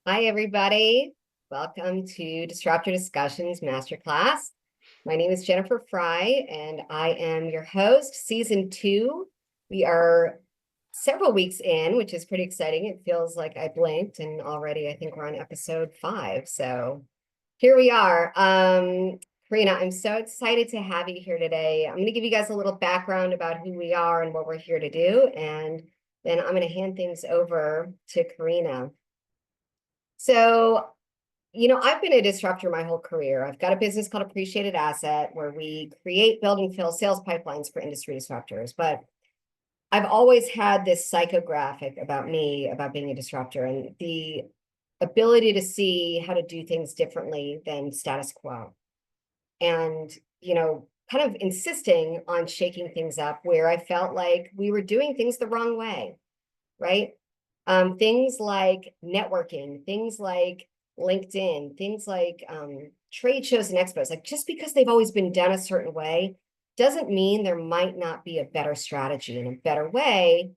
Hi, everybody. Welcome to Disruptor Discussions Masterclass. My name is Jennifer Fry, and I am your host, Season 2. We are several weeks in, which is pretty exciting. It feels like I blinked, and already I think we're on episode 5. So here we are. Karena, I'm so excited to have you here today. I'm going to give you guys a little background about who we are and what we're here to do, and then I'm going to hand things over to Karena. So, I've been a disruptor my whole career. I've got a business called Appreciated Asset where we create, build, and fill sales pipelines for industry disruptors. But I've always had this psychographic about me, about being a disruptor, and the ability to see how to do things differently than status quo. And, kind of insisting on shaking things up where I felt like we were doing things the wrong way, right? Things like networking, things like LinkedIn, things like trade shows and expos, like just because they've always been done a certain way doesn't mean there might not be a better strategy and a better way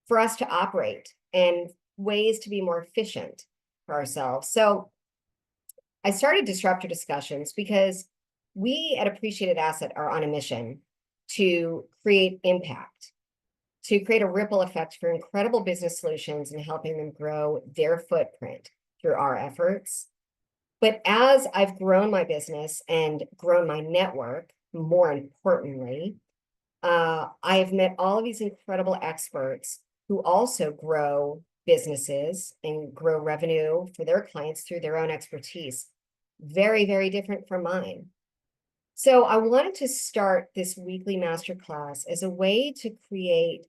for us to operate and ways to be more efficient for ourselves. So I started Disruptor Discussions because we at Appreciated Asset are on a mission to create impact, to create a ripple effect for incredible business solutions and helping them grow their footprint through our efforts. But as I've grown my business and grown my network, more importantly, I have met all of these incredible experts who also grow businesses and grow revenue for their clients through their own expertise. Very, very different from mine. So I wanted to start this weekly masterclass as a way to create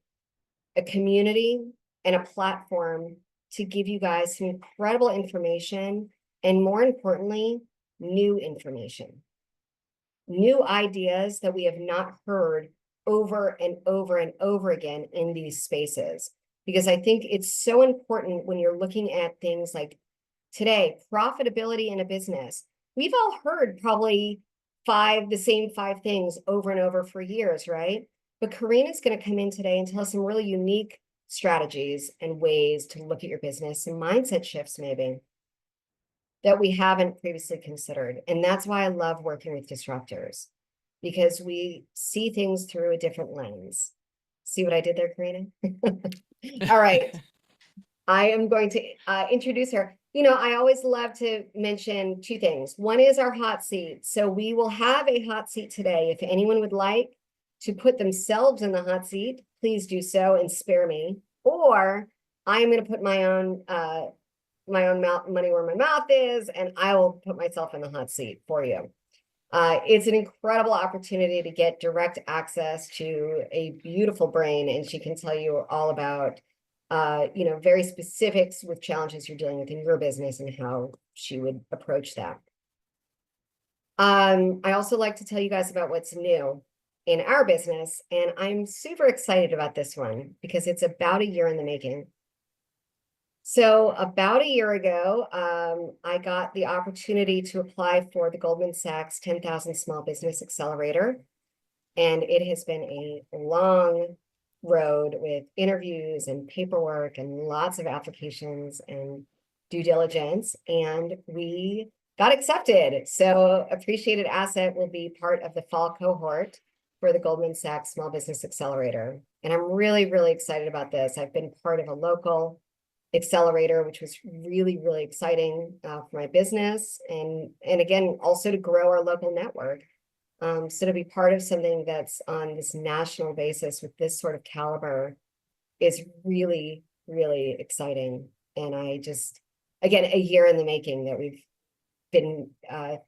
a community and a platform to give you guys some incredible information and, more importantly, new information, new ideas that we have not heard over and over and over again in these spaces. Because I think it's so important when you're looking at things like today, profitability in a business. We've all heard probably the same five things over and over for years, right? But Karina's going to come in today and tell us some really unique strategies and ways to look at your business and mindset shifts maybe that we haven't previously considered. And that's why I love working with disruptors, because we see things through a different lens. See what I did there, Karina? All right. I am going to introduce her. I always love to mention two things. One is our hot seat. So we will have a hot seat today. If anyone would like to put themselves in the hot seat, please do so and spare me. Or I am going to put my own money where my mouth is, and I will put myself in the hot seat for you. It's an incredible opportunity to get direct access to a beautiful brain, and she can tell you all about very specifics with challenges you're dealing with in your business and how she would approach that. I also like to tell you guys about what's new in our business, and I'm super excited about this one because it's about a year in the making. So about a year ago, I got the opportunity to apply for the Goldman Sachs 10,000 Small Business Accelerator, and it has been a long road with interviews and paperwork and lots of applications and due diligence, and we got accepted. So Appreciated Asset will be part of the fall cohort for the Goldman Sachs Small Business Accelerator. And I'm really, really excited about this. I've been part of a local accelerator, which was really, really exciting for my business. And again, also to grow our local network. So to be part of something that's on this national basis with this sort of caliber is really, really exciting. And I just, again, a year in the making that we've been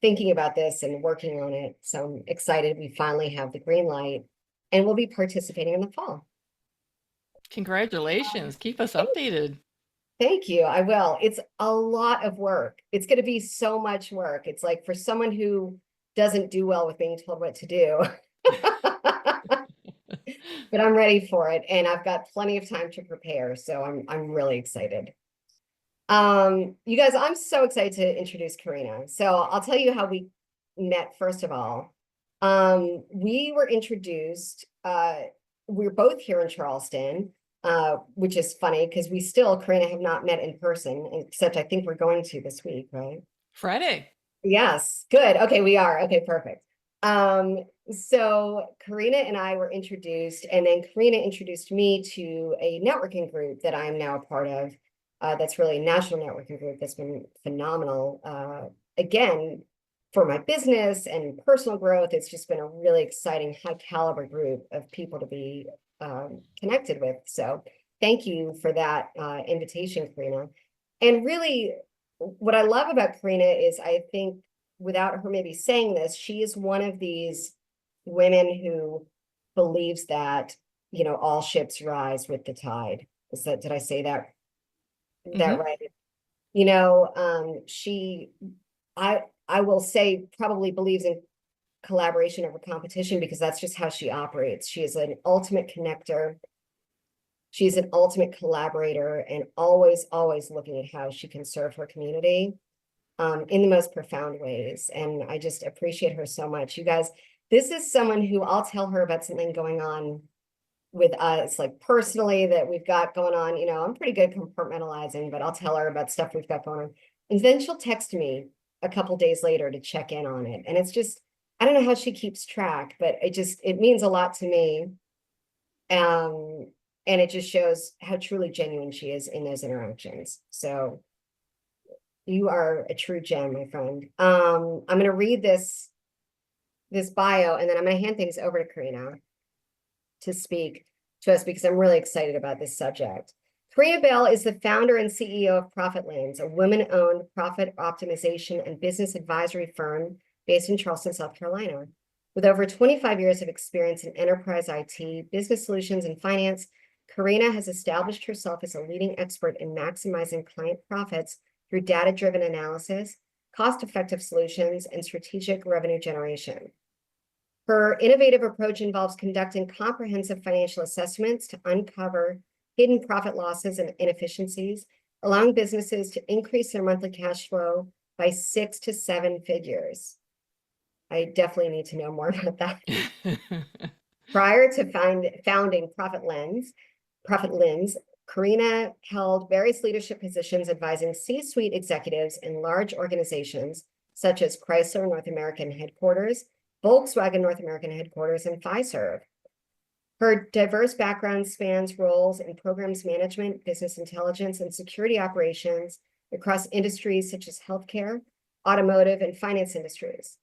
thinking about this and working on it. So I'm excited we finally have the green light and we'll be participating in the fall. Congratulations. Keep us updated. Thank you. I will. It's a lot of work. It's going to be so much work. It's like for someone who doesn't do well with being told what to do. But I'm ready for it and I've got plenty of time to prepare, so I'm really excited. You guys, I'm so excited to introduce Karena. So I'll tell you how we met first of all. We were introduced, we're both here in Charleston. which is funny because we still, Karina, have not met in person, except I think we're going to this week, right? Friday. Yes, good. Okay, we are. Okay, perfect. So Karina and I were introduced, and then Karina introduced me to a networking group that I'm now a part of. That's really a national networking group that's been phenomenal. Again, for my business and personal growth, it's just been a really exciting, high caliber group of people to be connected with. So thank you for that invitation, Karina. And really, what I love about Karina is I think without her maybe saying this, she is one of these women who believes that, all ships rise with the tide. Did I say that Mm-hmm. right? She, I will say probably believes in collaboration over competition because that's just how she operates. She is an ultimate connector. She's an ultimate collaborator and always, always looking at how she can serve her community in the most profound ways. And I just appreciate her so much. You guys, this is someone who I'll tell her about something going on with us, like personally that we've got going on. I'm pretty good compartmentalizing, but I'll tell her about stuff we've got going on. And then she'll text me a couple days later to check in on it. And it's just, I don't know how she keeps track, but it means a lot to me. And it just shows how truly genuine she is in those interactions. So you are a true gem, my friend. I'm going to read this bio, and then I'm going to hand things over to Karina to speak to us because I'm really excited about this subject. Karina Bell is the founder and CEO of Profit Lens, a women-owned profit optimization and business advisory firm based in Charleston, South Carolina. With over 25 years of experience in enterprise IT, business solutions, and finance, Karina has established herself as a leading expert in maximizing client profits through data-driven analysis, cost-effective solutions, and strategic revenue generation. Her innovative approach involves conducting comprehensive financial assessments to uncover hidden profit losses and inefficiencies, allowing businesses to increase their monthly cash flow by 6 to 7 figures. I definitely need to know more about that. Prior to founding Profit Lens, Karina held various leadership positions advising C-suite executives in large organizations such as Chrysler North American Headquarters, Volkswagen North American Headquarters, and Fiserv. Her diverse background spans roles in programs management, business intelligence, and security operations across industries such as healthcare, automotive, and finance industries.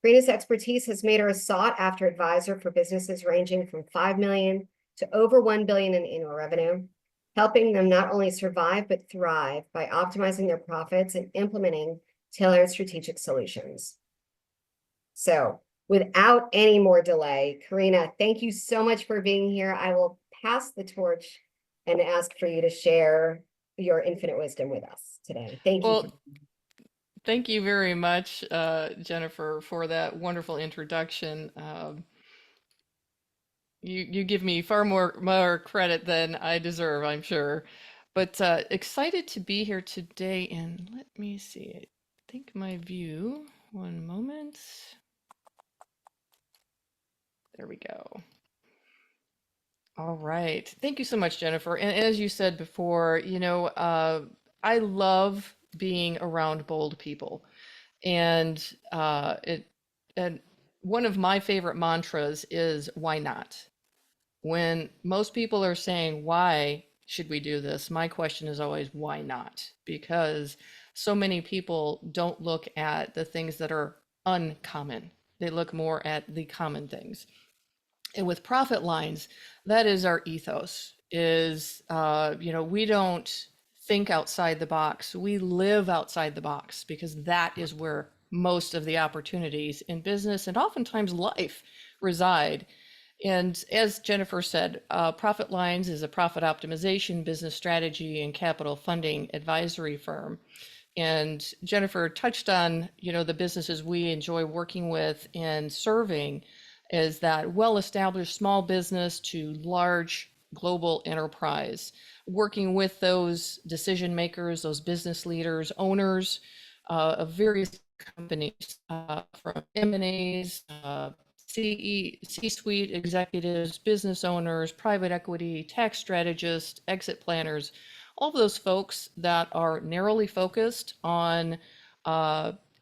Karina's expertise has made her a sought-after advisor for businesses ranging from 5 million to over 1 billion in annual revenue, helping them not only survive but thrive by optimizing their profits and implementing tailored strategic solutions. So, without any more delay, Karina, thank you so much for being here. I will pass the torch and ask for you to share your infinite wisdom with us today. Thank you. Well, thank you very much, Jennifer, for that wonderful introduction. You give me far more credit than I deserve, I'm sure. But excited to be here today. And let me see. I think my view. One moment. There we go. All right. Thank you so much, Jennifer. And as you said before, I love being around bold people. And and one of my favorite mantras is why not? When most people are saying, why should we do this? My question is always, why not? Because so many people don't look at the things that are uncommon. They look more at the common things. And with profit lines, that is our ethos is, we don't think outside the box. We live outside the box because that is where most of the opportunities in business and oftentimes life reside. And as Jennifer said, Profit Lines is a profit optimization, business strategy, and capital funding advisory firm. And Jennifer touched on, the businesses we enjoy working with and serving is that well-established small business to large global enterprise, working with those decision makers, those business leaders, owners of various companies, from M&As, C-suite executives, business owners, private equity, tax strategists, exit planners, all of those folks that are narrowly focused on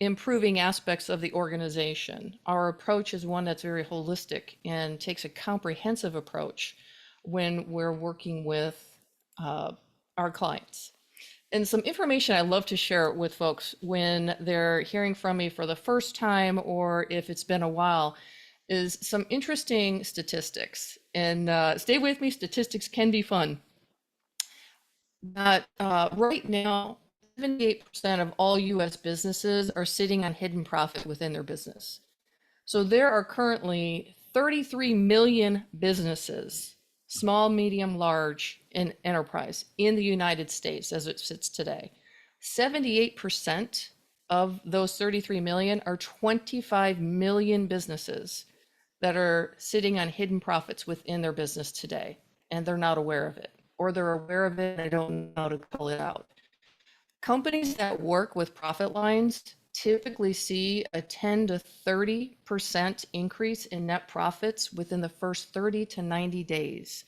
improving aspects of the organization. Our approach is one that's very holistic and takes a comprehensive approach when we're working with our clients. And some information I love to share with folks when they're hearing from me for the first time or if it's been a while is some interesting statistics. And stay with me, statistics can be fun. That right now, 78% of all US businesses are sitting on hidden profit within their business. So there are currently 33 million businesses, small, medium, large, and enterprise in the United States as it sits today. 78% of those 33 million are 25 million businesses that are sitting on hidden profits within their business today, and they're not aware of it, or they're aware of it and they don't know how to call it out. Companies that work with profit lines typically see a 10 to 30% increase in net profits within the first 30 to 90 days.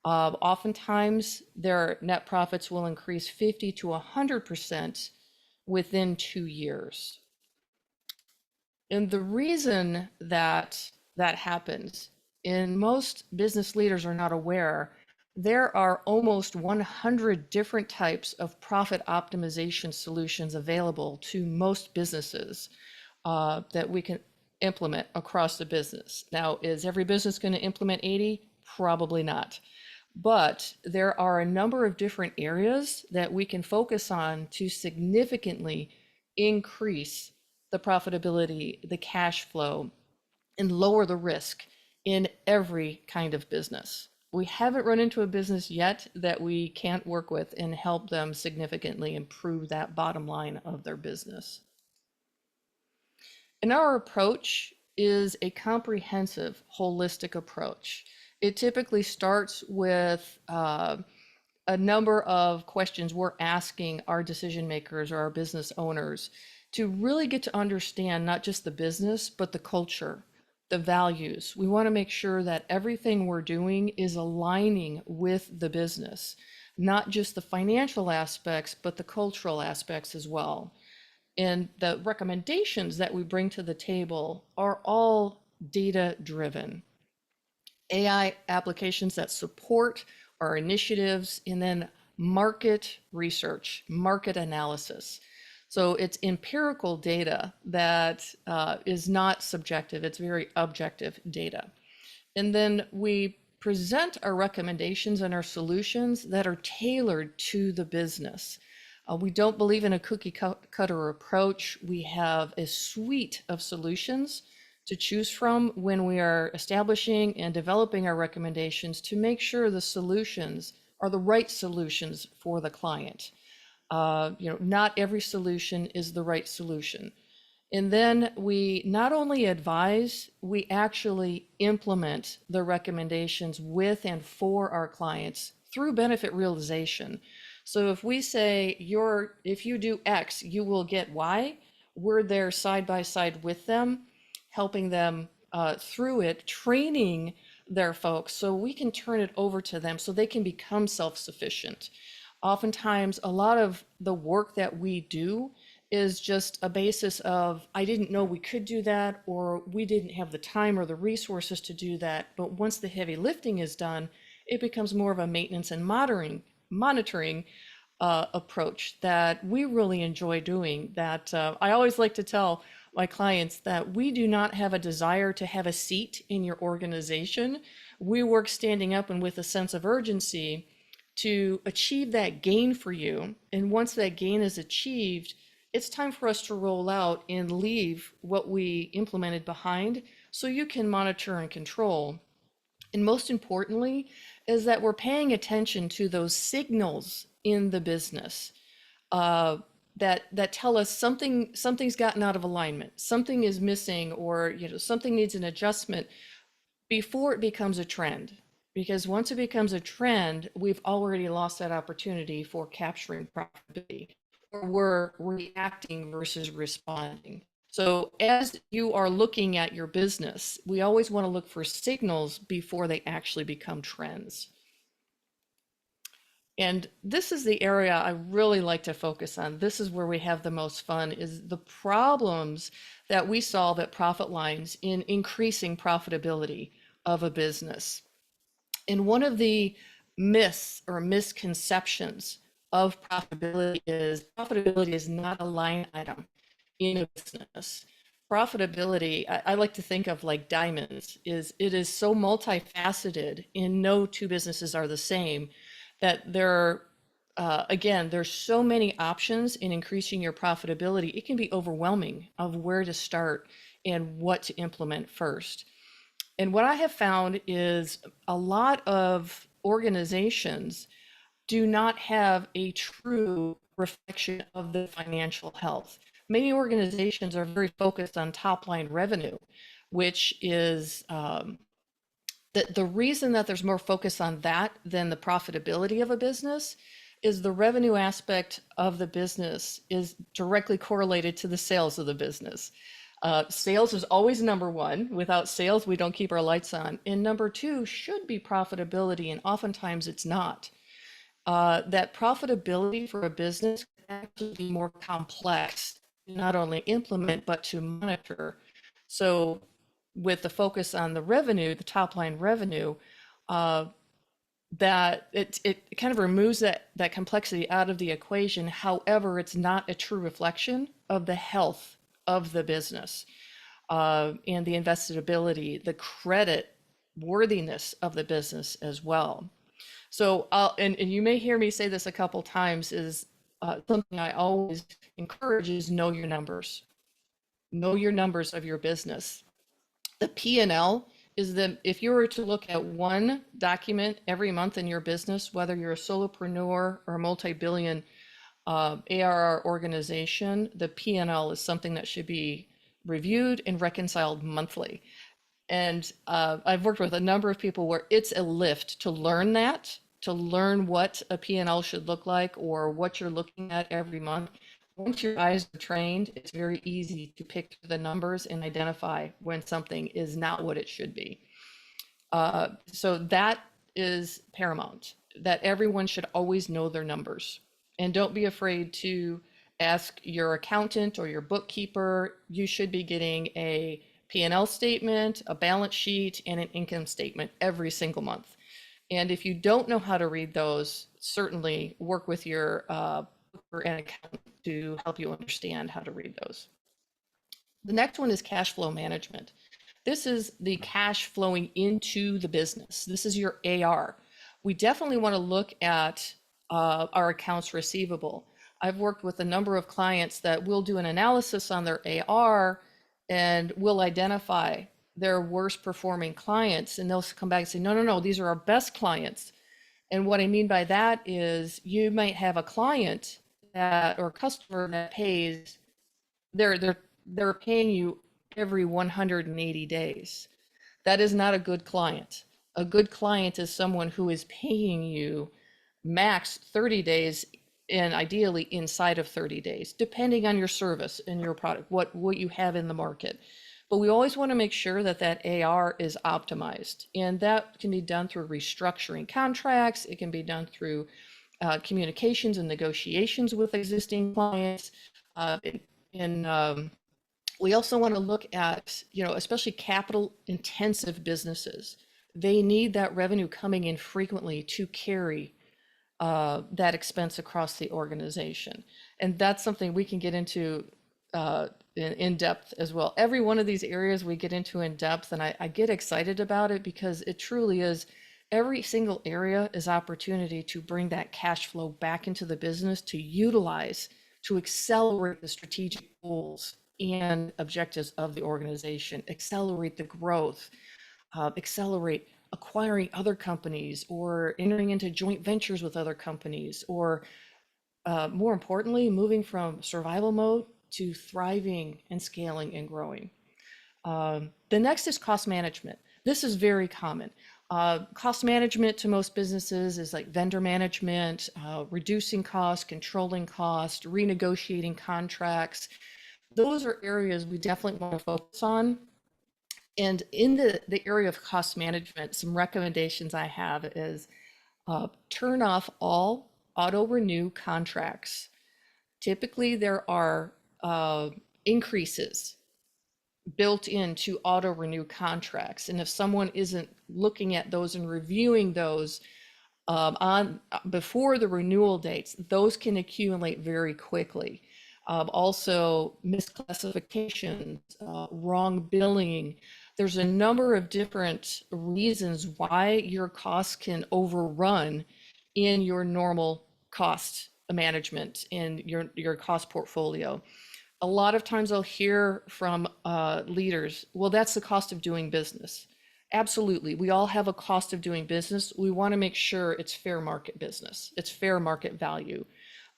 Oftentimes, their net profits will increase 50 to 100% within 2 years. And the reason that that happens, and most business leaders are not aware, there are almost 100 different types of profit optimization solutions available to most businesses that we can implement across the business. Now, is every business going to implement 80? Probably not. But there are a number of different areas that we can focus on to significantly increase the profitability, the cash flow, and lower the risk in every kind of business. We haven't run into a business yet that we can't work with and help them significantly improve that bottom line of their business. And our approach is a comprehensive, holistic approach. It typically starts with a number of questions we're asking our decision makers or our business owners to really get to understand not just the business, but the culture, the values. We want to make sure that everything we're doing is aligning with the business, not just the financial aspects, but the cultural aspects as well. And the recommendations that we bring to the table are all data driven. AI applications that support our initiatives, and then market research, market analysis. So it's empirical data that is not subjective, it's very objective data. And then we present our recommendations and our solutions that are tailored to the business. We don't believe in a cookie cutter approach. We have a suite of solutions to choose from when we are establishing and developing our recommendations to make sure the solutions are the right solutions for the client. Not every solution is the right solution. And then we not only advise, we actually implement the recommendations with and for our clients through benefit realization. So if we say, if you do X, you will get Y, we're there side by side with them, helping them through it, training their folks so we can turn it over to them so they can become self-sufficient. Oftentimes, a lot of the work that we do is just a basis of, I didn't know we could do that, or we didn't have the time or the resources to do that. But once the heavy lifting is done, it becomes more of a maintenance and monitoring approach that we really enjoy doing. That I always like to tell my clients that we do not have a desire to have a seat in your organization. We work standing up and with a sense of urgency to achieve that gain for you. And once that gain is achieved, it's time for us to roll out and leave what we implemented behind so you can monitor and control. And most importantly, is that we're paying attention to those signals in the business that tell us something's gotten out of alignment, something is missing, or something needs an adjustment before it becomes a trend. Because once it becomes a trend, we've already lost that opportunity for capturing profitability, or we're reacting versus responding. So as you are looking at your business, we always want to look for signals before they actually become trends. And this is the area I really like to focus on. This is where we have the most fun, is the problems that we solve at profit lines in increasing profitability of a business. And one of the myths or misconceptions of profitability is not a line item in a business. Profitability, I like to think of like diamonds, is it is so multifaceted and no two businesses are the same that there are, again, there's so many options in increasing your profitability. It can be overwhelming of where to start and what to implement first. And what I have found is a lot of organizations do not have a true reflection of the financial health. Many organizations are very focused on top line revenue, which is the reason that there's more focus on that than the profitability of a business is the revenue aspect of the business is directly correlated to the sales of the business. Sales is always number one. Without sales, we don't keep our lights on. And number two should be profitability, and oftentimes it's not. That profitability for a business can actually be more complex to not only implement, but to monitor. So with the focus on the revenue, the top line revenue, uh, that it kind of removes that complexity out of the equation. However, it's not a true reflection of the health of the business, and the investability, the credit worthiness of the business as well. So, and you may hear me say this a couple times, is something I always encourage is know your numbers. Know your numbers of your business. The P&L is the, if you were to look at one document every month in your business, whether you're a solopreneur or a multi-billion ARR organization, the P&L is something that should be reviewed and reconciled monthly. And I've worked with a number of people where it's a lift to learn that, to learn what a P&L should look like or what you're looking at every month. Once your eyes are trained, it's very easy to pick the numbers and identify when something is not what it should be. So that is paramount, that everyone should always know their numbers. And don't be afraid to ask your accountant or your bookkeeper. You should be getting a P&L statement, a balance sheet, and an income statement every single month. And if you don't know how to read those, certainly work with your bookkeeper and accountant to help you understand how to read those. The next one is cash flow management. This is the cash flowing into the business. This is your AR. We definitely want to look at our accounts receivable. I've worked with a number of clients that will do an analysis on their AR and will identify their worst performing clients, and they'll come back and say, no, no, no, these are our best clients. And what I mean by that is you might have a client that or customer that pays, they're paying you every 180 days. That is not a good client. A good client is someone who is paying you max 30 days and ideally inside of 30 days, depending on your service and your product, what you have in the market. But we always want to make sure that that AR is optimized. And that can be done through restructuring contracts. It can be done through communications and negotiations with existing clients. Uh, in We also want to look at, especially capital intensive businesses. They need that revenue coming in frequently to carry that expense across the organization. And that's something we can get into in depth as well. Every one of these areas we get into in depth, and I get excited about it because it truly is, every single area is opportunity to bring that cash flow back into the business, to utilize, to accelerate the strategic goals and objectives of the organization, accelerate the growth, accelerate acquiring other companies or entering into joint ventures with other companies, or more importantly, moving from survival mode to thriving and scaling and growing. The next is cost management. This is very common. Cost management to most businesses is like vendor management, reducing costs, controlling cost, renegotiating contracts, Those are areas we definitely want to focus on. And in the area of cost management, some recommendations I have is turn off all auto renew contracts. Typically, there are increases built into auto renew contracts. And if someone isn't looking at those and reviewing those on before the renewal dates, those can accumulate very quickly. Also, misclassifications, wrong billing. There's a number of different reasons why your costs can overrun in your normal cost management in your cost portfolio. A lot of times I'll hear from leaders, well, that's the cost of doing business. Absolutely. We all have a cost of doing business. We want to make sure it's fair market business, it's fair market value.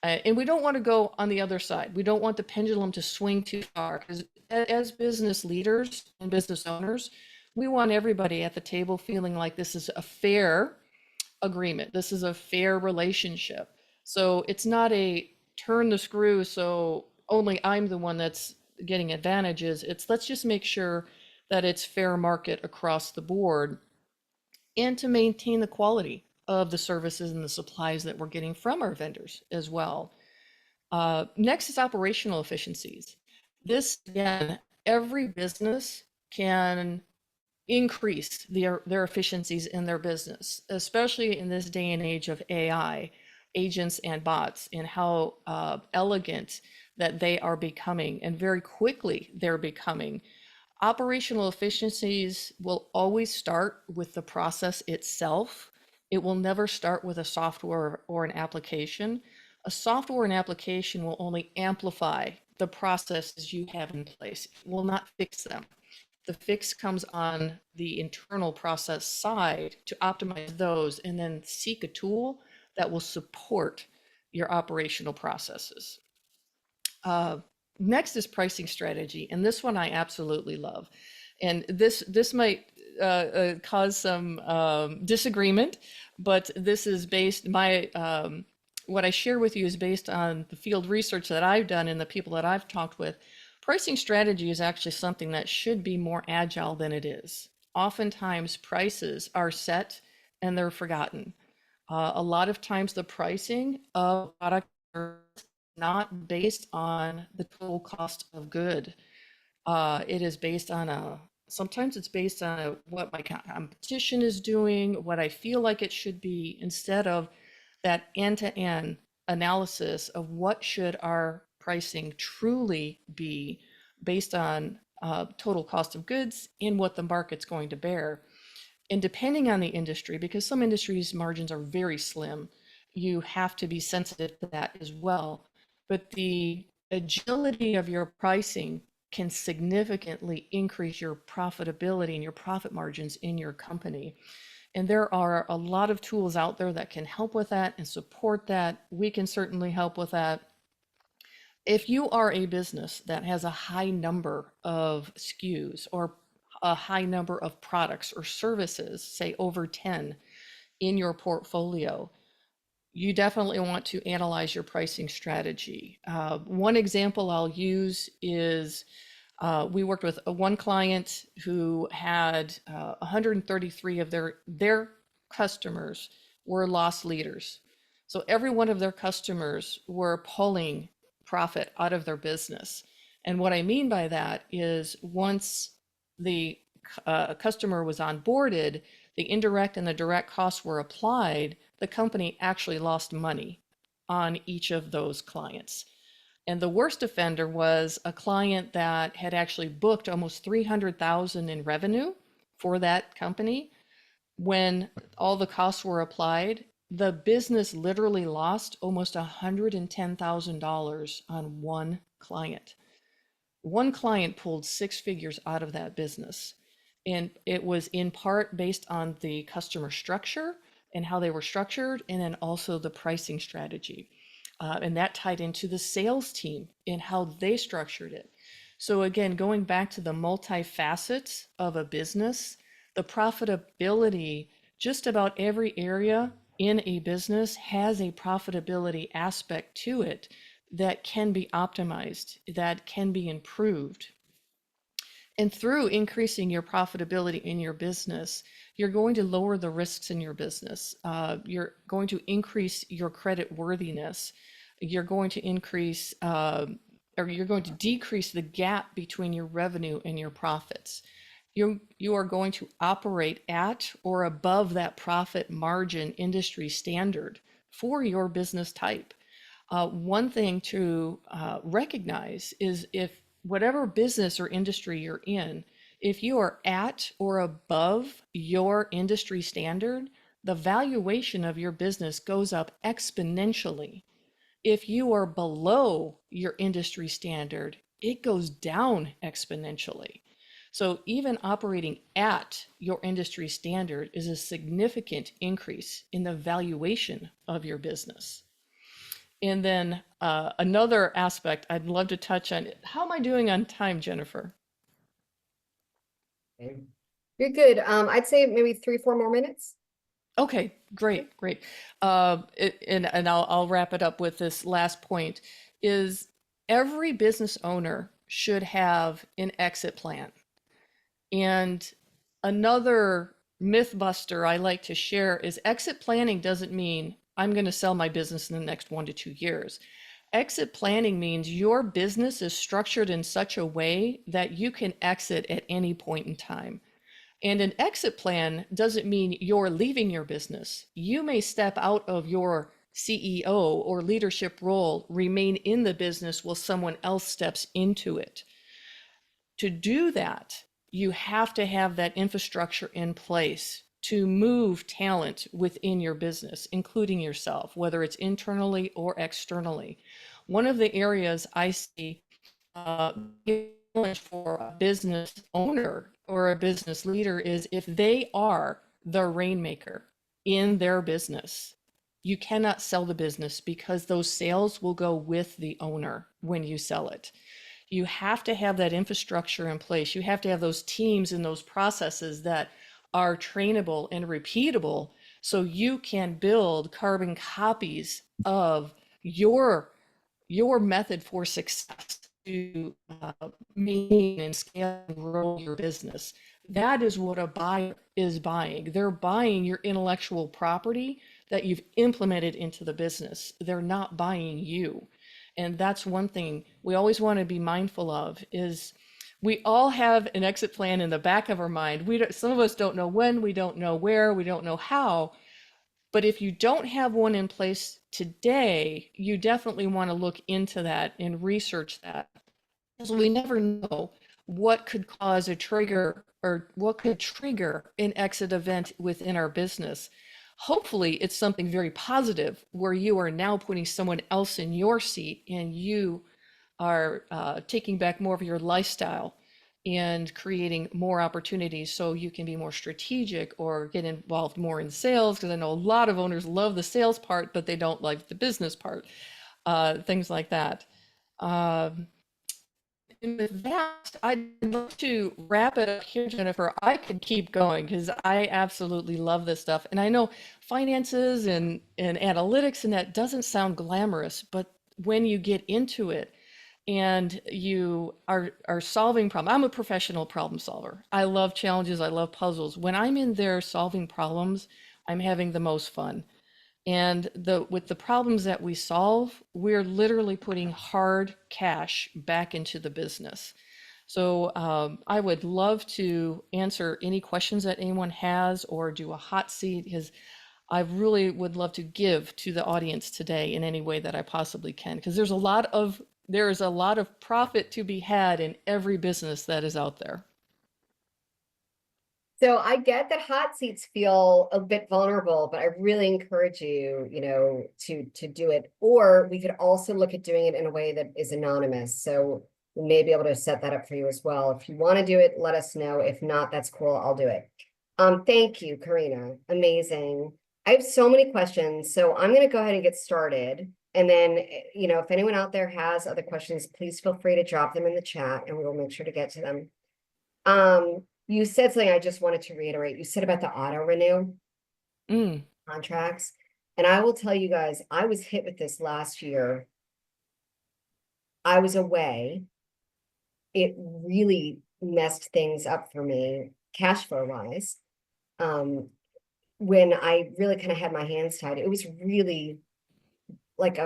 And we don't want to go on the other side. We don't want the pendulum to swing too far because as business leaders and business owners, we want everybody at the table feeling like this is a fair agreement. This is a fair relationship. So it's not a turn the screw so only I'm the one that's getting advantages. It's let's just make sure that it's fair market across the board and to maintain the quality of the services and the supplies that we're getting from our vendors as well. Next is operational efficiencies. This, again, every business can increase their efficiencies in their business, especially in this day and age of AI, agents and bots, and how elegant that they are becoming, and very quickly they're becoming. Operational efficiencies will always start with the process itself. It will never start with a software or an application. A software and application will only amplify the processes you have in place. It will not fix them. The fix comes on the internal process side to optimize those and then seek a tool that will support your operational processes. Next is pricing strategy, and this one I absolutely love. And this might cause some disagreement, but this is based my what I share with you is based on the field research that I've done and the people that I've talked with. Pricing strategy is actually something that should be more agile than it is. Oftentimes, prices are set and they're forgotten. A lot of times, the pricing of product is not based on the total cost of good. It is based on sometimes it's based on what my competition is doing, what I feel like it should be, instead of that end-to-end analysis of what should our pricing truly be based on total cost of goods and what the market's going to bear. And depending on the industry, because some industries' margins are very slim, you have to be sensitive to that as well. But the agility of your pricing can significantly increase your profitability and your profit margins in your company. And there are a lot of tools out there that can help with that and support that. We can certainly help with that. If you are a business that has a high number of SKUs or a high number of products or services, say over 10 in your portfolio, you definitely want to analyze your pricing strategy. One example I'll use is we worked with one client who had 133 of their customers were loss leaders. So every one of their customers were pulling profit out of their business. And what I mean by that is once the customer was onboarded, the indirect and the direct costs were applied, the company actually lost money on each of those clients. And the worst offender was a client that had actually booked almost 300,000 in revenue for that company. When all the costs were applied, the business literally lost almost $110,000 on one client. One client pulled six figures out of that business. And it was in part based on the customer structure and how they were structured, and then also the pricing strategy. And that tied into the sales team and how they structured it. So again, going back to the multifacets of a business, the profitability, just about every area in a business has a profitability aspect to it that can be optimized, that can be improved. And through increasing your profitability in your business, you're going to lower the risks in your business. You're going to increase your credit worthiness. You're going to increase, or you're going to decrease the gap between your revenue and your profits. You are going to operate at or above that profit margin industry standard for your business type. One thing to recognize is if whatever business or industry you're in, if you are at or above your industry standard, the valuation of your business goes up exponentially. If you are below your industry standard, it goes down exponentially. So even operating at your industry standard is a significant increase in the valuation of your business. And then another aspect I'd love to touch on. How am I doing on time, Jennifer? Okay. You're good. I'd say maybe 3, 4 more minutes. Okay, great, great. And I'll wrap it up with this last point is every business owner should have an exit plan. And another myth buster I like to share is exit planning doesn't mean I'm going to sell my business in the next 1 to 2 years. Exit planning means your business is structured in such a way that you can exit at any point in time. And an exit plan doesn't mean you're leaving your business. You may step out of your CEO or leadership role, remain in the business while someone else steps into it. To do that, you have to have that infrastructure in place to move talent within your business, including yourself, whether it's internally or externally. One of the areas I see uh, for a business owner or a business leader is if they are the rainmaker in their business, you cannot sell the business because those sales will go with the owner when you sell it. You have to have that infrastructure in place. You have to have those teams and those processes that are trainable and repeatable so you can build carbon copies of your your method for success to maintain and scale and grow your business. That is what a buyer is buying. They're buying your intellectual property that you've implemented into the business. They're not buying you. And that's one thing we always want to be mindful of is we all have an exit plan in the back of our mind. Some of us don't know when, we don't know where, we don't know how, but if you don't have one in place today, you definitely want to look into that and research that. Because we never know what could cause a trigger or what could trigger an exit event within our business. Hopefully, it's something very positive where you are now putting someone else in your seat and you are taking back more of your lifestyle and creating more opportunities so you can be more strategic or get involved more in sales. Because I know a lot of owners love the sales part, but they don't like the business part, things like that. Um, and with that, I'd love to wrap it up here, Jennifer. I could keep going because I absolutely love this stuff. And I know finances and analytics and that doesn't sound glamorous, but when you get into it, and you are solving problems. I'm a professional problem solver. I love challenges. I love puzzles. When I'm in there solving problems, I'm having the most fun. And with the problems that we solve, we're literally putting hard cash back into the business. So I would love to answer any questions that anyone has or do a hot seat because I really would love to give to the audience today in any way that I possibly can because there is a lot of profit to be had in every business that is out there. So I get that hot seats feel a bit vulnerable, but I really encourage you, to do it. Or we could also look at doing it in a way that is anonymous. So we may be able to set that up for you as well. If you want to do it, let us know. If not, that's cool. I'll do it. Thank you, Karena. Amazing. I have so many questions, so I'm going to go ahead and get started. And then, if anyone out there has other questions, please feel free to drop them in the chat and we will make sure to get to them. You said something I just wanted to reiterate. You said about the auto renew contracts. And I will tell you guys, I was hit with this last year I was away, it really messed things up for me cash flow wise. When I really kind of had my hands tied, it was really like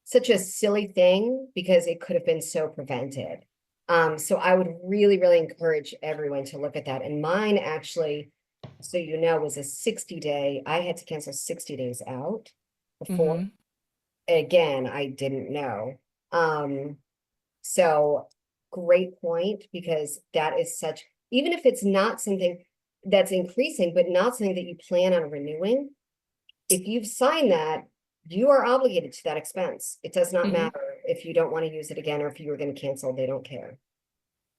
such a silly thing because it could have been so prevented. So I would really, really encourage everyone to look at that. And mine actually, so you know, was a 60-day. I had to cancel 60 days out before. Mm-hmm. Again, I didn't know. Um, so great point, because that is such, even if it's not something that's increasing, but not something that you plan on renewing, if you've signed that, you are obligated to that expense. It does not Mm-hmm. matter if you don't want to use it again, or if you were going to cancel, they don't care.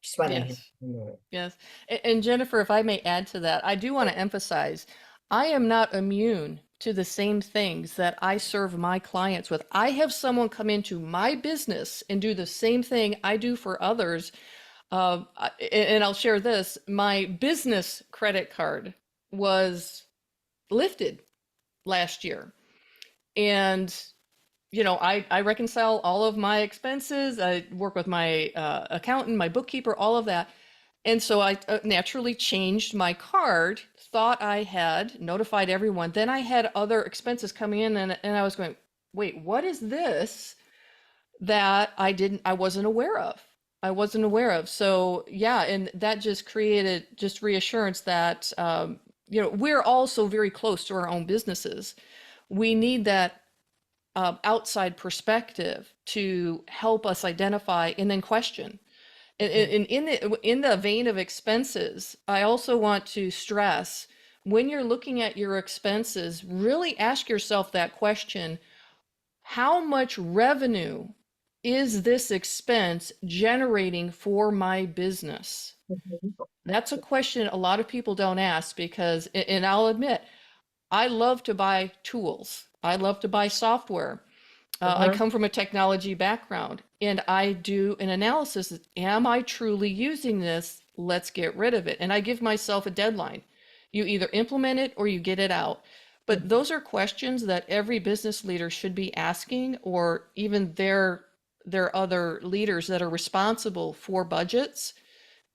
Just why they have Yes. to know it. Yes. And Jennifer, if I may add to that, I do want to emphasize I am not immune to the same things that I serve my clients with. I have someone come into my business and do the same thing I do for others. And I'll share this, my business credit card was lifted last year. And I reconcile all of my expenses. I work with my accountant, my bookkeeper, all of that. And so I naturally changed my card, thought I had notified everyone. Then I had other expenses coming in, and I was going, wait, what is this that I wasn't aware of? I wasn't aware of. So yeah, and that just created just reassurance that, we're also very close to our own businesses. We need that outside perspective to help us identify and then question. Mhm. And in the vein of expenses, I also want to stress when you're looking at your expenses, really ask yourself that question: how much revenue is this expense generating for my business? Mhm. That's a question a lot of people don't ask because, and I'll admit, I love to buy tools. I love to buy software. I Uh-huh. come from a technology background and I do an analysis. Am I truly using this? Let's get rid of it. And I give myself a deadline. You either implement it or you get it out. But Mhm. those are questions that every business leader should be asking, or even their other leaders that are responsible for budgets,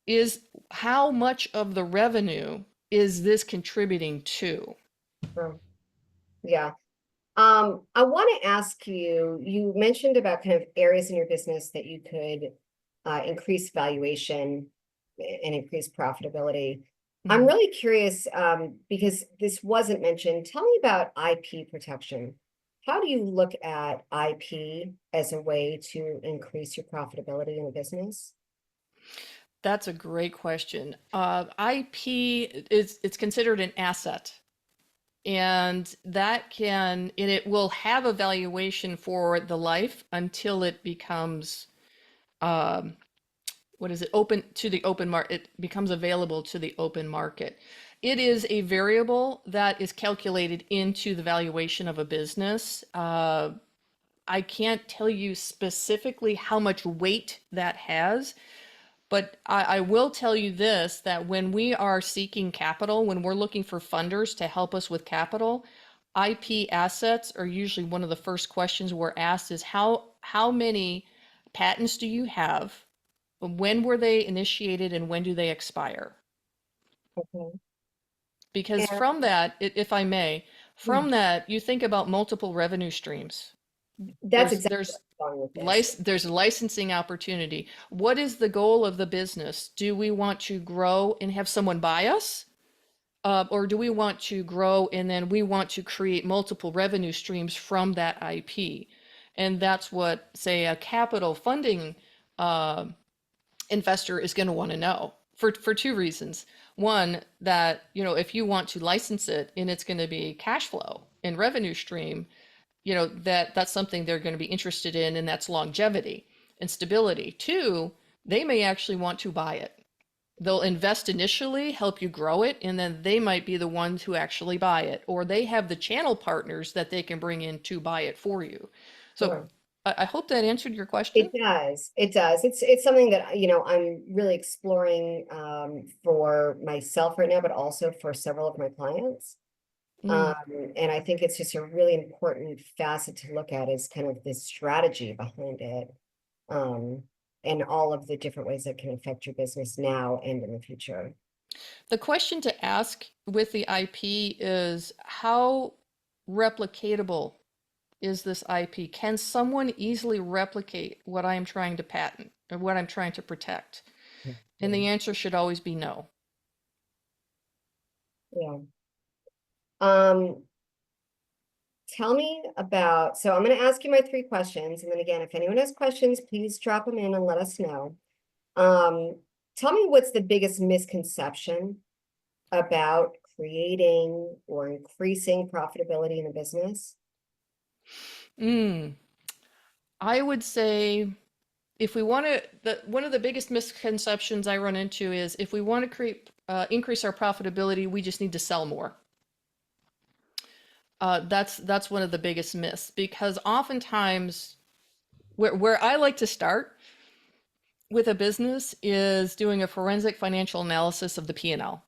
is how much of the revenue is this contributing to? Oh, yeah. I want to ask you, you mentioned about kind of areas in your business that you could increase valuation and increase profitability. I'm Mhm. really curious, because this wasn't mentioned. Tell me about IP protection. How do you look at IP as a way to increase your profitability in a business? That's a great question. IP is it's considered an asset, and it will have a valuation for the life until it becomes um, what is it open to the open market? It becomes available to the open market. It is a variable that is calculated into the valuation of a business. I can't tell you specifically how much weight that has, but I will tell you this, that when we are seeking capital, when we're looking for funders to help us with capital, IP assets are usually one of the first questions we're asked is how many patents do you have? When were they initiated and when do they expire? Okay. Because And from that, if I may, mm, from that, you think about multiple revenue streams. that's There's exactly there's where I'm going with this. there's licensing opportunity. What is the goal of the business? Do we want to grow and have someone buy us? Or do we want to grow and then we want to create multiple revenue streams from that IP? And that's what, say, a capital funding uh, investor is going to want to know for two reasons. One, that, if you want to license it and it's going to be cash flow and revenue stream, that's something they're going to be interested in, and that's longevity and stability. Two, they may actually want to buy it. They'll invest initially, help you grow it, and then they might be the ones who actually buy it, or they have the channel partners that they can bring in to buy it for you. So Sure. I hope that answered your It question. does. It does. It's something that, I'm really exploring for myself right now, but also for several of my clients. Mm, Um, and I think it's just a really important facet to look at, is kind of this strategy behind it. and all of the different ways that can affect your business now and in the future. The question to ask with the IP is how replicatable is this IP? Can someone easily replicate what I am trying to patent or what I'm trying to protect? And Yeah. the answer should always be no. Yeah. Um, Tell me about, so I'm going to ask you my 3 questions. And then again, if anyone has questions, please drop them in and let us know. Um, Tell me what's the biggest misconception about creating or increasing profitability in a business? Mm, I would say if we want to, one of the biggest misconceptions I run into is if we want to increase our profitability, we just need to sell more. That's one of the biggest myths because oftentimes where I like to start with a business is doing a forensic financial analysis of the P&L.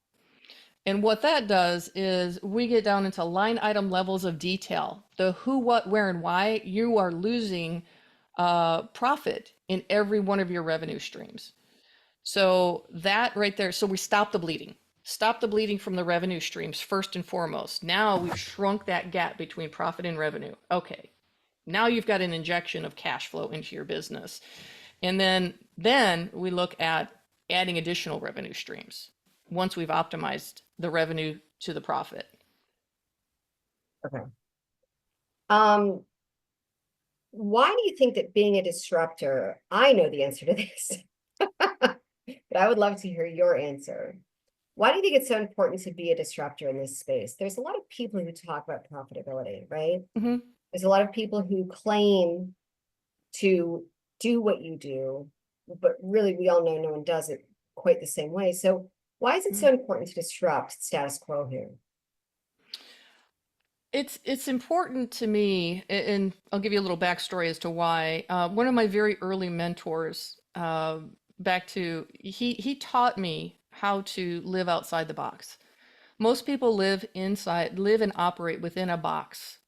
And what that does is we get down into line item levels of detail, the who, what, where, and why you are losing profit in every one of your revenue streams. So that right there, so we stop the bleeding. Stop the bleeding from the revenue streams first and foremost. Now we've shrunk that gap between profit and revenue. Okay, now you've got an injection of cash flow into your business. And then we look at adding additional revenue streams once we've optimized the revenue to the profit. Okay. Um, why do you think that being a disruptor, I know the answer to this, but I would love to hear your answer. Why do you think it's so important to be a disruptor in this space? There's a lot of people who talk about profitability, right? Mm-hmm. There's a lot of people who claim to do what you do, but really we all know no one does it quite the same way. So why is it so important to disrupt status quo here? It's important to me, and I'll give you a little backstory as to why. One of my very early mentors, he taught me how to live outside the box. Most people live and operate within a box,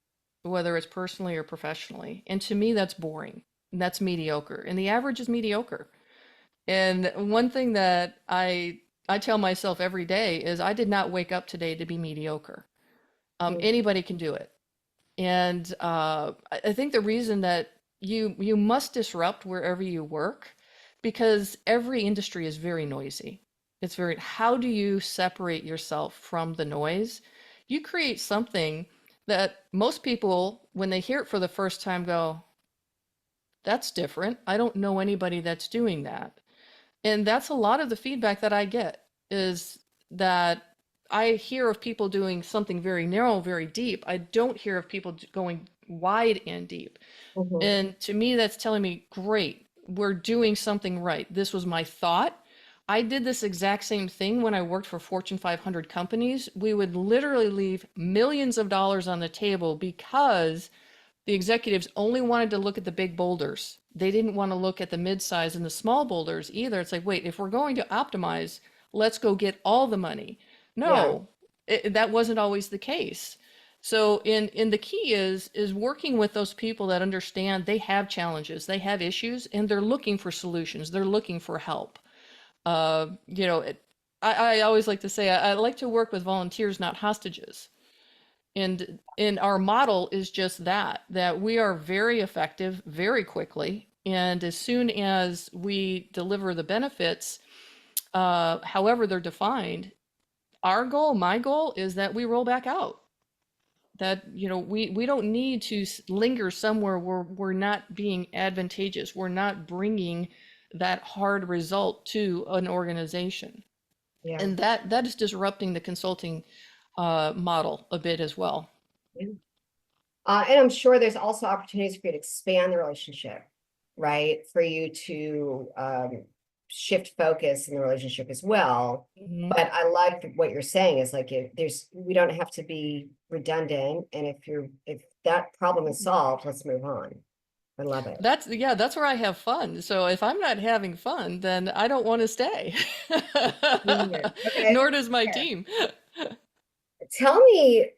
whether it's personally or professionally. And to me, that's boring. That's mediocre. And the average is mediocre. And one thing that I tell myself every day is I did not wake up today to be mediocre. Mm. Anybody can do it. And I think the reason that you must disrupt wherever you work, because every industry is very noisy. It's very, how do you separate yourself from the noise? You create something that most people, when they hear it for the first time, go, that's different. I don't know anybody that's doing that. And that's a lot of the feedback that I get is that I hear of people doing something very narrow, very deep. I don't hear of people going wide and deep. Mhm. And to me, that's telling me, great, we're doing something right. This was my thought. I did this exact same thing when I worked for Fortune 500 companies. We would literally leave millions of dollars on the table because the executives only wanted to look at the big boulders. They didn't want to look at the mid-size and the small boulders either. It's like, wait, if we're going to optimize, let's go get all the money. Yeah, No, that wasn't always the case. So in the key is working with those people that understand they have challenges, they have issues, and they're looking for solutions. They're looking for help. You know, I always like to say I like to work with volunteers, not hostages. And our model is just that we are very effective very quickly. And as soon as we deliver the benefits, however they're defined, our goal, my goal, is that we roll back out. That, you know, we don't need to linger somewhere where we're not being advantageous. We're not bringing that hard result to an organization. yeah, And that is disrupting the consulting model a bit as well. yeah. And I'm sure there's also opportunities for you to expand the relationship, right? For you to shift focus in the relationship as well. Mhm. But I like what you're saying is like we don't have to be redundant. And if that problem is solved, let's move on. I love it. That's where I have fun. So if I'm not having fun, then I don't want to stay. Yeah. Okay. Nor does my Yeah. team. Tell me,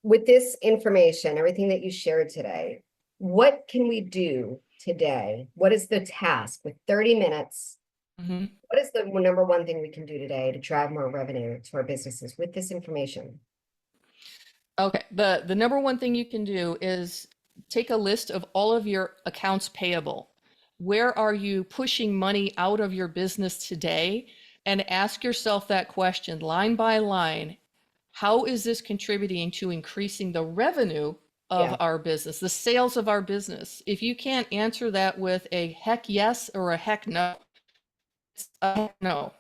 with this information, everything that you shared today, what can we do today? What is the task with 30 minutes? Mhm. What is the number one thing we can do today to drive more revenue to our businesses with this information? Okay, the number one thing you can do is take a list of all of your accounts payable. Where are you pushing money out of your business today? And ask yourself that question line by line. How is this contributing to increasing the revenue of Yeah. our business, the sales of our business? If you can't answer that with a heck yes or a heck no, it's a heck no.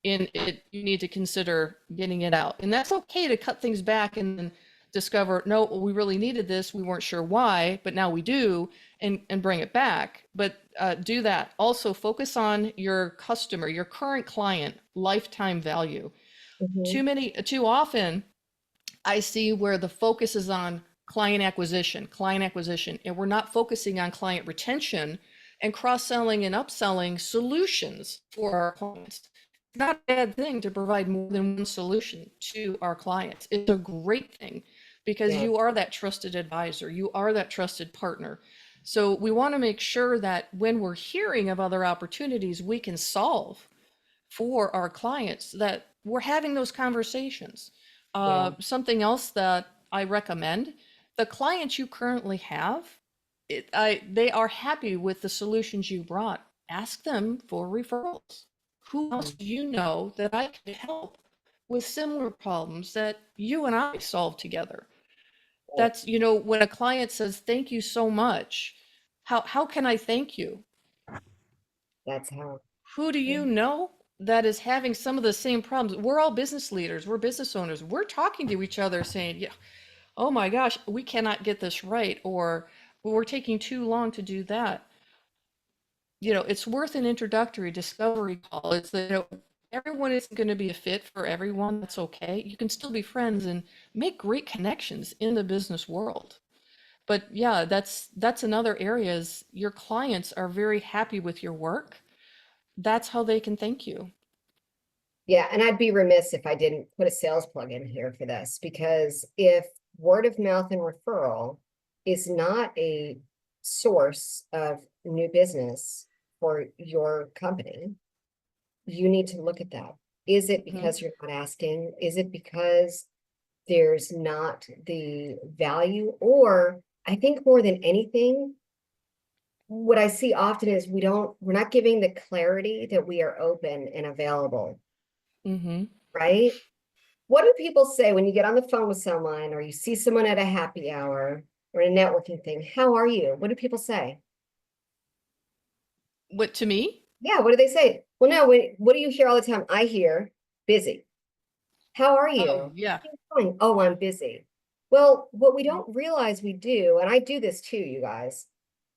In it, you need to consider getting it out. And that's okay to cut things back and then discover, no, we really needed this. We weren't sure why, but now we do, and bring it back. But do that. Also, focus on your customer, your current client, lifetime value. Mhm. Too often, I see where the focus is on client acquisition, and we're not focusing on client retention and cross-selling and upselling solutions for our clients. It's not a bad thing to provide more than one solution to our clients. It's a great thing because Yeah. you are that trusted advisor, you are that trusted partner. So we want to make sure that when we're hearing of other opportunities we can solve for our clients, that we're having those conversations. Yeah. Something else that I recommend, the clients you currently have, they are happy with the solutions you brought. Ask them for referrals. Who else Mm. do you know that I can help with similar problems that you and I solve together? Right. That's, when a client says, thank you so much, how can I thank you? That's how. Who do Yeah. you know that is having some of the same problems? We're all business leaders, we're business owners. We're talking to each other saying, yeah, oh my gosh, we cannot get this right, or well, we're taking too long to do that. It's worth an introductory discovery call. It's that, everyone isn't going to be a fit for everyone. That's okay. You can still be friends and make great connections in the business world. But yeah, that's another area is your clients are very happy with your work. That's how they can thank you. Yeah, and I'd be remiss if I didn't put a sales plug in here for this, because if word of mouth and referral is not a source of new business for your company, you need to look at that. Is it Mhm. because you're not asking? Is it because there's not the value? Or I think more than anything, what I see often is we're not giving the clarity that we are open and available, Mm-hmm. right? What do people say when you get on the phone with someone or you see someone at a happy hour or a networking thing? How are you? What do people say? What to me? Yeah, what do they say? Well, no, what do you hear all the time? I hear busy. How are Oh, you? yeah. Fine. Oh, I'm busy. Well, what we Mhm. don't realize we do, and I do this too, you guys,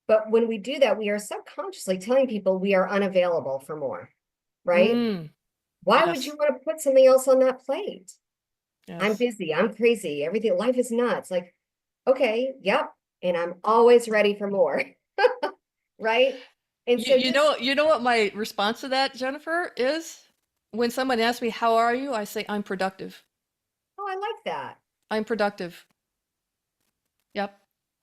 but when we do that, we are subconsciously telling people we are unavailable for more, right? Mm, Why would you yes. want to put something else on that plate? I'm Yes. busy, I'm crazy, everything, life is nuts. Like, okay, yep. And I'm always ready for more, right? And You, so you just, know, you know what my response to that, Jennifer, is? When someone asks me, how are you? I say, I'm productive. oh, I like that. I'm productive. Yep.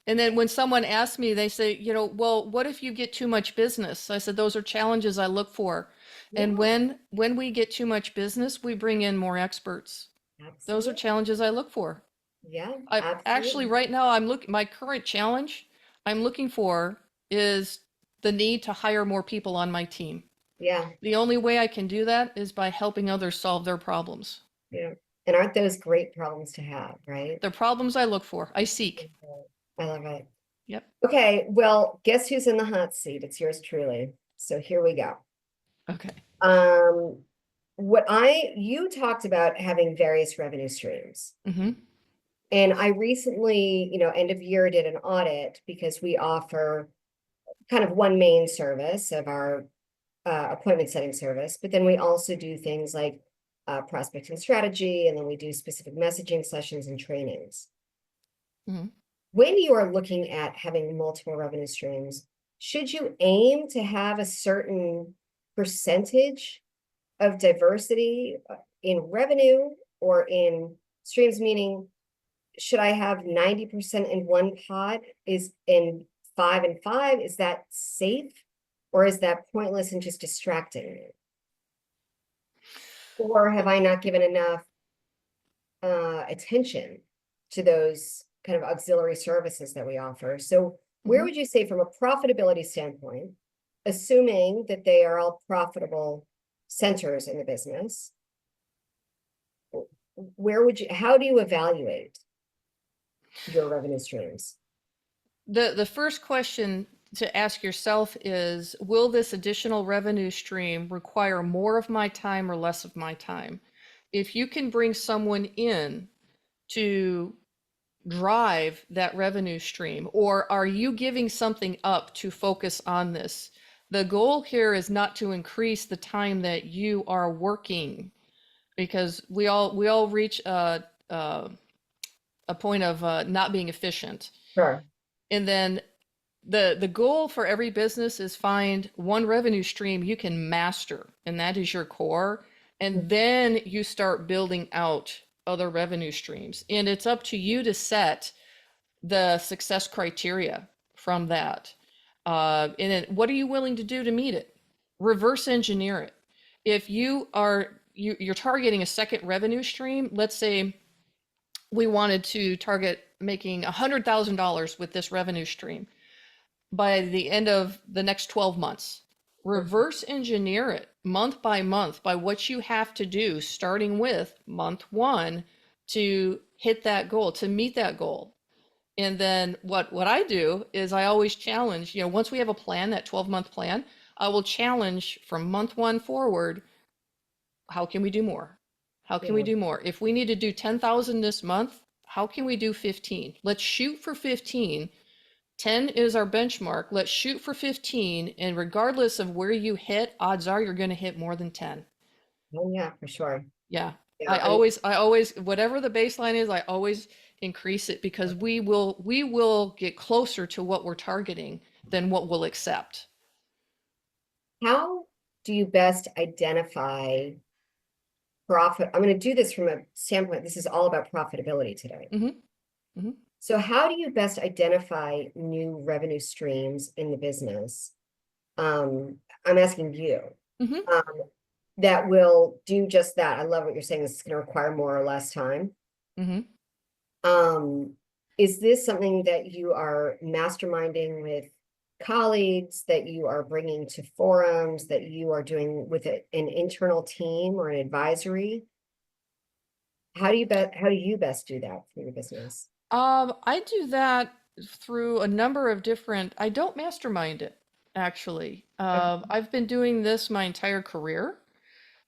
And then when someone asks me, they say, well, what if you get too much business? I said, those are challenges I look for. And Yeah, when we get too much business, we bring in more experts. Those are absolutely. challenges I look for. Yeah, I actually absolutely. right now my current challenge I'm looking for is the need to hire more people on my team. Yeah, The only way I can do that is by helping others solve their problems. yeah. And aren't those great problems to have, right? The problems I look for, I seek. I love it. Yep. Okay, well, guess who's in the hot seat? It's yours truly. So here we go. Okay. Um, you talked about having various revenue streams. Mm-hmm. And I recently, end of year did an audit because we offer kind of one main service of our appointment setting service, but then we also do things like prospecting strategy, and then we do specific messaging sessions and trainings. Mm-hmm. When you are looking at having multiple revenue streams, should you aim to have a certain percentage of diversity in revenue or in streams, meaning should I have 90% in one pot is and 5 and 5, is that safe? Or is that pointless and just distracting me? Or have I not given enough attention to those kind of auxiliary services that we offer? So where would you say from a profitability standpoint, assuming that they are all profitable centers in the business, how do you evaluate your revenue streams? The first question to ask yourself is, will this additional revenue stream require more of my time or less of my time? If you can bring someone in to drive that revenue stream, or are you giving something up to focus on this? The goal here is not to increase the time that you are working, because we all reach a point of not being efficient. Sure. And then the goal for every business is find one revenue stream you can master, and that is your core. And then you start building out other revenue streams. And it's up to you to set the success criteria from that. And then what are you willing to do to meet it? Reverse engineer it. If you're targeting a second revenue stream, let's say we wanted to target making $100,000 with this revenue stream by the end of the next 12 months. Reverse engineer it month by month by what you have to do, starting with month 1 to hit that goal, to meet that goal. And then what I do is I always challenge, once we have a plan, that 12-month plan, I will challenge from month 1 forward, how can we do more? How can we do more? If we need to do 10,000 this month, how can we do 15? Let's shoot for 15. 10 is our benchmark. Let's shoot for 15. And regardless of where you hit, odds are you're going to hit more than 10. Oh, yeah, for sure. Yeah. Yeah, I always, whatever the baseline is, I always increase it, because we will get closer to what we're targeting than what we'll accept. How do you best identify profit? I'm going to do this from a standpoint, this is all about profitability today. So how do you best identify new revenue streams in the business? I'm asking you, that will do just that. I love what you're saying. This is going to require more or less time. Is this something that you are masterminding with colleagues, that you are bringing to forums, that you are doing with an internal team or an advisory? How do you best do that for your business? I do that through a number of different, I don't mastermind it, actually. I've been doing this my entire career.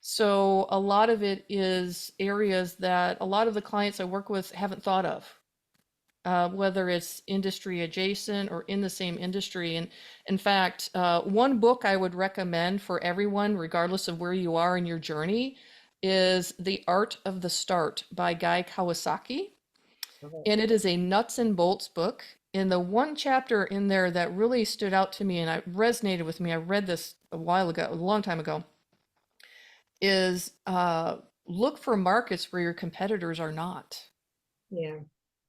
So a lot of it is areas that a lot of the clients I work with haven't thought of, whether it's industry adjacent or in the same industry. And in fact, one book I would recommend for everyone, regardless of where you are in your journey, is The Art of the Start by Guy Kawasaki. And it is a nuts and bolts book. And the one chapter in there that really stood out to me and it resonated with me, I read this a while ago, a long time ago, is look for markets where your competitors are not. Yeah.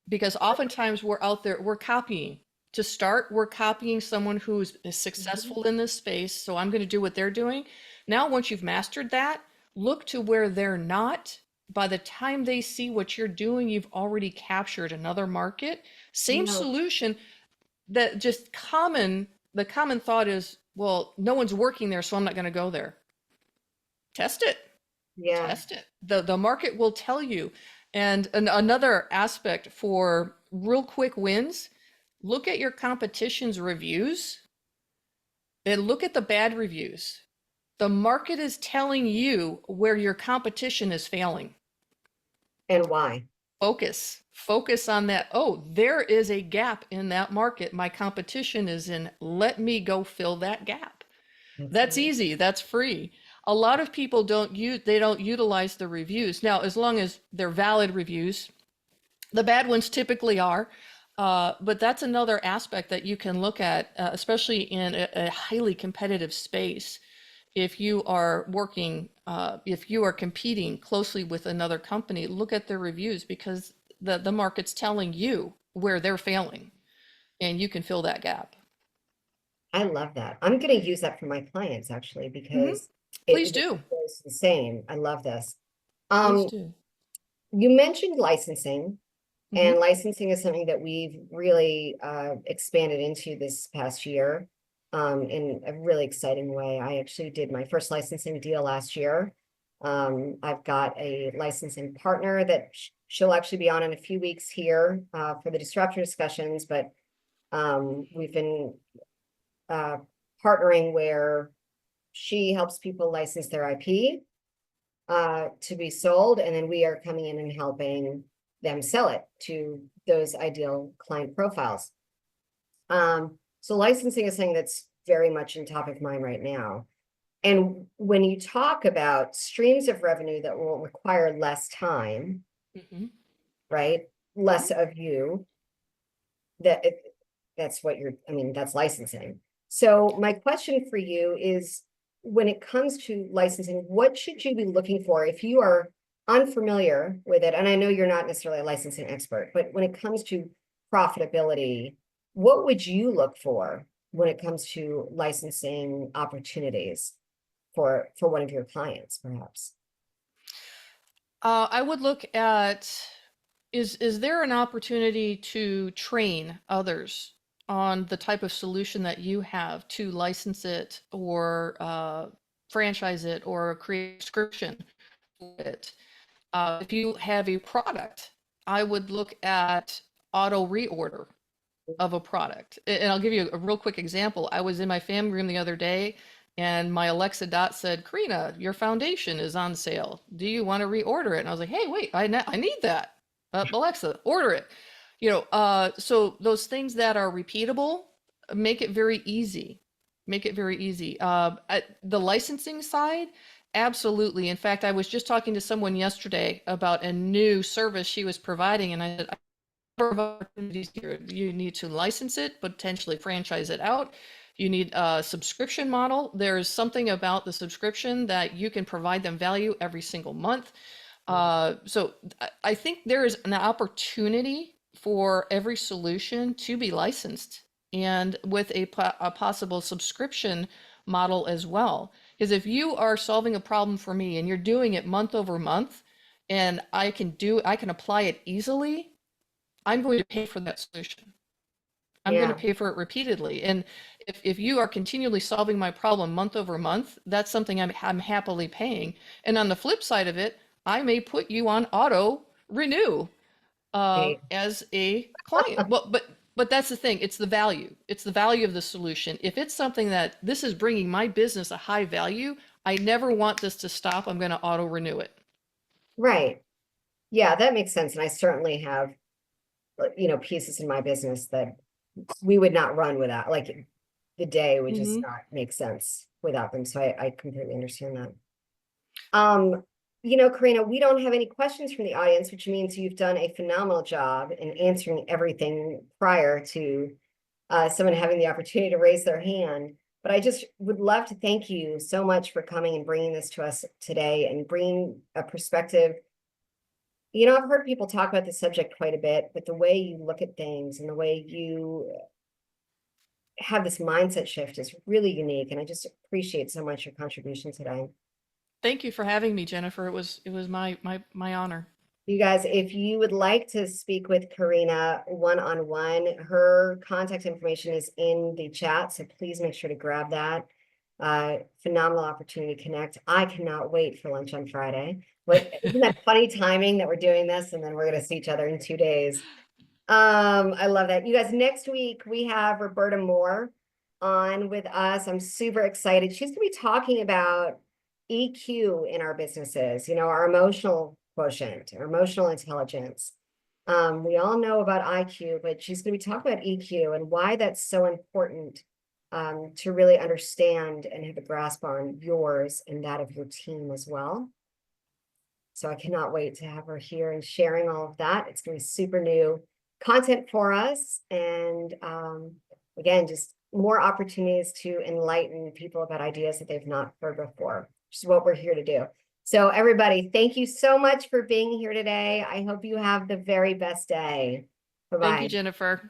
Because oftentimes we're out there, we're copying. To start, we're copying someone who's successful in this space. So I'm going to do what they're doing. Now, once you've mastered that, look to where they're not. By the time they see what you're doing, you've already captured another market. Same solution. That just the common thought is, well, no one's working there, so I'm not going to go there. Test it. Yeah. Test it. The market will tell you. And another aspect for real quick wins, look at your competition's reviews and look at the bad reviews. The market is telling you where your competition is failing. And why? Focus on that. Oh, there is a gap in that market my competition is in. Let me go fill that gap. That's easy. That's free. A lot of people don't utilize the reviews. Now, as long as they're valid reviews, the bad ones typically are, but that's another aspect that you can look at, especially in a highly competitive space. If you are competing closely with another company, look at their reviews, because the market's telling you where they're failing and you can fill that gap. I love that. I'm going to use that for my clients actually, Hmm. because Please it do. goes the same. I love this. Please Um, do. you mentioned licensing, Hmm. and licensing is something that we've really expanded into this past year in a really exciting way. I actually did my first licensing deal last year. I've got a licensing partner that she'll actually be on in a few weeks here for the Disruptor discussions, but we've been uh, partnering where she helps people license their IP to be sold, and then we are coming in and helping them sell it to those ideal client profiles. So licensing is something that's very much in top of mind right now. And when you talk about streams of revenue that will require less time, Hmm. right? Less of you, that that's what you're, I mean, that's licensing. So my question for you is, when it comes to licensing, what should you be looking for if you are unfamiliar with it? And I know you're not necessarily a licensing expert, but when it comes to profitability, what would you look for when it comes to licensing opportunities for one of your clients, perhaps? I would look at, is there an opportunity to train others on the type of solution that you have to license it or franchise it or create a subscription for it? If you have a product, I would look at auto reorder of a product. And I'll give you a real quick example. I was in my family room the other day and my Alexa Dot said, Karina, your foundation is on sale. Do you want to reorder it? And I was like, hey, wait, I need that. Alexa, order it. So those things that are repeatable, make it very easy. Make it very easy. At the licensing side, absolutely. In fact, I was just talking to someone yesterday about a new service she was providing, and I said, of opportunities here. You need to license it, potentially franchise it out. You need a subscription model. There's something about the subscription that you can provide them value every single month. So I think there is an opportunity for every solution to be licensed and with a possible subscription model as well. Because if you are solving a problem for me and you're doing it month over month, and I can apply it easily, I'm going to pay for that solution. I'm going to Yeah, pay for it repeatedly. And if you are continually solving my problem month over month, that's something I'm happily paying. And on the flip side of it, I may put you on auto renew right. as a client. Well, but that's the thing. It's the value. It's the value of the solution. If it's something that this is bringing my business a high value, I never want this to stop. I'm going to auto renew it. Right. Yeah, that makes sense. And I certainly have, pieces in my business that we would not run without, like the day would just Hmm. not make sense without them. So I completely understand that. Um, Karina, we don't have any questions from the audience, which means you've done a phenomenal job in answering everything prior to someone having the opportunity to raise their hand. But I just would love to thank you so much for coming and bringing this to us today and bringing a perspective. I've heard people talk about this subject quite a bit, but the way you look at things and the way you have this mindset shift is really unique. And I just appreciate so much your contribution today. Thank you for having me, Jennifer. It was my honor. You guys, if you would like to speak with Karina one-on-one, her contact information is in the chat, so please make sure to grab that. Phenomenal opportunity to connect. I cannot wait for lunch on Friday. Isn't that funny timing that we're doing this and then we're going to see each other in 2 days? I love that. You guys, next week we have Roberta Moore on with us. I'm super excited. She's going to be talking about EQ in our businesses, our emotional quotient, our emotional intelligence. We all know about IQ, but she's going to be talking about EQ and why that's so important to really understand and have a grasp on yours and that of your team as well. So I cannot wait to have her here and sharing all of that. It's going to be super new content for us. And again, just more opportunities to enlighten people about ideas that they've not heard before, which is what we're here to do. So everybody, thank you so much for being here today. I hope you have the very best day. Thank you, Bye-bye. Jennifer.